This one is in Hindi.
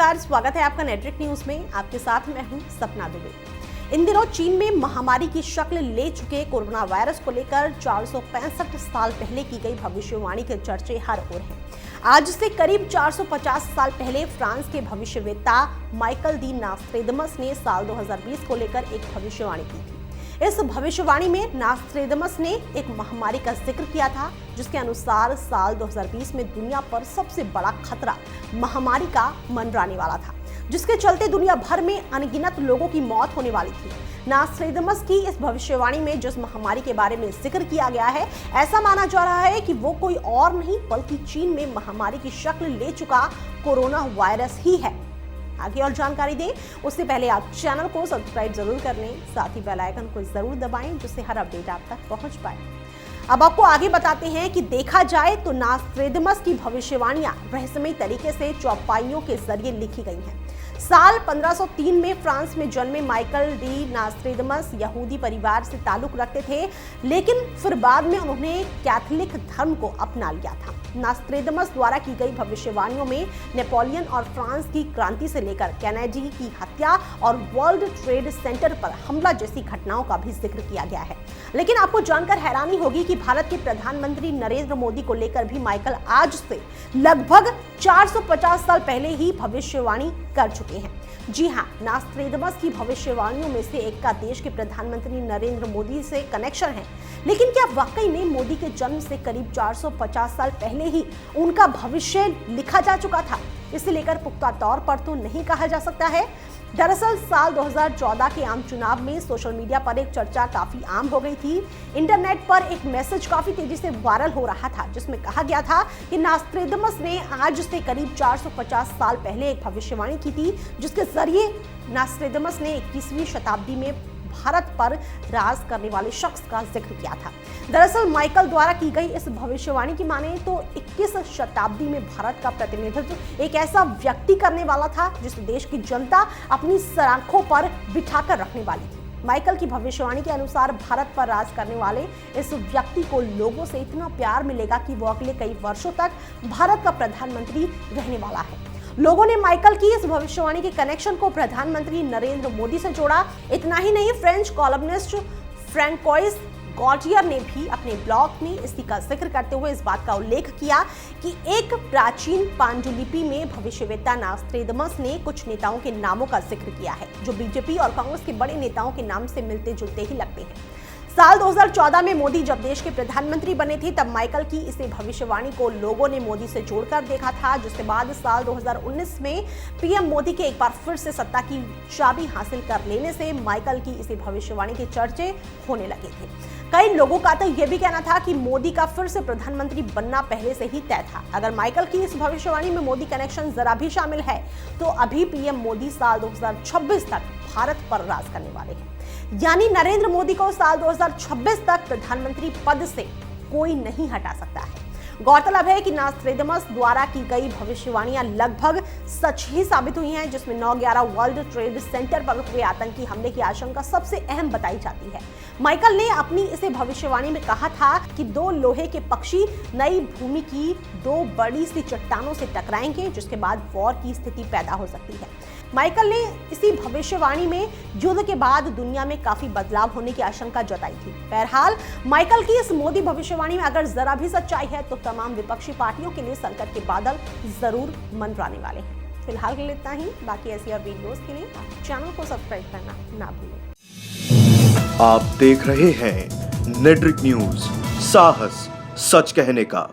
नमस्कार, स्वागत है आपका नेटवर्क न्यूज में। आपके साथ मैं हूं सपना दुबे। इन दिनों चीन में महामारी की शक्ल ले चुके कोरोना वायरस को लेकर 465 साल पहले की गई भविष्यवाणी के चर्चे हर ओर हैं। आज से करीब 450 साल पहले फ्रांस के भविष्यवेत्ता माइकल डी नास्ट्रेडमस ने साल 2020 को लेकर एक भविष्यवाणी की थी। इस भविष्यवाणी में नास्ट्रेडमस ने एक महामारी का जिक्र किया था, जिसके अनुसार साल 2020 में दुनिया पर सबसे बड़ा खतरा महामारी का मंडराने वाला था, जिसके चलते दुनिया भर में अनगिनत लोगों की मौत होने वाली थी। नास्ट्रेडमस की इस भविष्यवाणी में जिस महामारी के बारे में जिक्र किया गया है, ऐसा माना जा रहा है कि वो कोई और नहीं बल्कि चीन में महामारी की शक्ल ले चुका कोरोना वायरस ही है। आगे और जानकारी दें उससे पहले आप चैनल को सब्सक्राइब जरूर कर लें, साथ ही बेल आइकन को जरूर दबाएं जिससे हर अपडेट आप तक पहुंच पाए। अब आपको आगे बताते हैं कि देखा जाए तो नास्ट्रेडमस की भविष्यवाणियां रहस्यमय तरीके से चौपाइयों के जरिए लिखी गई हैं। साल 1503 में फ्रांस में जन्मे माइकल डी नास्ट्रेडमस यहूदी परिवार से ताल्लुक रखते थे, लेकिन फिर बाद में उन्होंने कैथोलिक धर्म को अपना लिया था। नास्ट्रेडमस द्वारा की गई भविष्यवाणियों में नेपोलियन और फ्रांस की क्रांति से लेकर कैनेडी की हत्या और वर्ल्ड ट्रेड सेंटर पर हमला जैसी घटनाओं का भी जिक्र किया गया है। लेकिन आपको जानकर हैरानी होगी कि भारत के प्रधानमंत्री नरेंद्र मोदी को लेकर भी माइकल आज से लगभग 450 साल पहले ही भविष्यवाणी कर चुके हैं। जी हां, नास्ट्रेडमस की भविष्यवाणियों में से एक का देश के प्रधानमंत्री नरेंद्र मोदी से कनेक्शन है। लेकिन क्या वाकई में मोदी के जन्म से करीब 450 साल पहले ही उनका भविष्य लिखा जा चुका था? इसे लेकर पुख्ता तौर पर तो नहीं कहा जा सकता है। दरअसल साल 2014 के आम चुनाव में सोशल मीडिया पर एक चर्चा काफी आम हो गई थी। इंटरनेट पर एक मैसेज काफी तेजी से वायरल हो रहा था, जिसमें कहा गया था कि नास्ट्रेडमस ने आज से करीब 450 साल पहले एक भविष्यवाणी की थी, जिसके जरिए नास्ट्रेडमस ने 21वीं शताब्दी में भारत पर राज करने वाले शख्स का जिक्र किया था। दरअसल माइकल द्वारा की गई इस भविष्यवाणी की माने तो 21 शताब्दी में भारत का प्रतिनिधित्व एक ऐसा व्यक्ति करने वाला था जिसे देश की जनता अपनी सराखों पर बिठाकर रखने वाली थी। माइकल की भविष्यवाणी के अनुसार भारत पर राज करने वाले इस व्यक्ति को लोगों से इतना प्यार मिलेगा कि वो अगले कई वर्षों तक भारत का प्रधानमंत्री रहने वाला है। लोगों ने माइकल की इस भविष्यवाणी के कनेक्शन को प्रधानमंत्री नरेंद्र मोदी से जोड़ा। इतना ही नहीं, फ्रेंच कॉलमनिस्ट फ्रैंकोइस गॉटियर ने भी अपने ब्लॉग में इसी का जिक्र करते हुए इस बात का उल्लेख किया कि एक प्राचीन पांडुलिपि में भविष्यवेत्ता नास्ट्रेडमस ने कुछ नेताओं के नामों का जिक्र किया है, जो बीजेपी और कांग्रेस के बड़े नेताओं के नाम से मिलते जुलते ही लगते हैं। साल 2014 में मोदी जब देश के प्रधानमंत्री बने थे, तब माइकल की इसे भविष्यवाणी को लोगों ने मोदी से जोड़कर देखा था, जिसके बाद साल 2019 में पीएम मोदी के एक बार फिर से सत्ता की चाबी हासिल कर लेने से माइकल की इसे भविष्यवाणी के चर्चे होने लगे थे। कई लोगों का तो यह भी कहना था कि मोदी का फिर से प्रधानमंत्री बनना पहले से ही तय था। अगर माइकल की इस भविष्यवाणी में मोदी कनेक्शन जरा भी शामिल है, तो अभी पीएम मोदी साल 2026 तक भारत पर राज करने वाले हैं। यानी नरेंद्र मोदी को साल 2026 तक प्रधानमंत्री पद से कोई नहीं हटा सकता है। गौरतलब है कि नास्ट्रेडमस द्वारा की गई भविष्यवाणियां लगभग सच ही साबित हुई हैं, जिसमें 9/11 वर्ल्ड ट्रेड सेंटर पर हुए आतंकी हमले की आशंका सबसे अहम बताई जाती है। माइकल ने अपनी इसे भविष्यवाणी में कहा था कि 2 लोहे के पक्षी नई भूमि की 2 बड़ी सी चट्टानों से टकराएंगे, जिसके बाद वॉर की स्थिति पैदा हो सकती है। माइकल ने इसी भविष्यवाणी में युद्ध के बाद दुनिया में काफी बदलाव होने की आशंका जताई थी। बहरहाल माइकल की इस मोदी भविष्यवाणी में अगर जरा भी सच्चाई है, तो तमाम विपक्षी पार्टियों के लिए संकट के बादल जरूर मंडराने वाले हैं। फिलहाल के लिए इतना ही। बाकी ऐसी और वीडियोस के लिए चैनल को सब्सक्राइब करना ना भूलें। आप देख रहे हैं नेटवर्क न्यूज, साहस सच कहने का।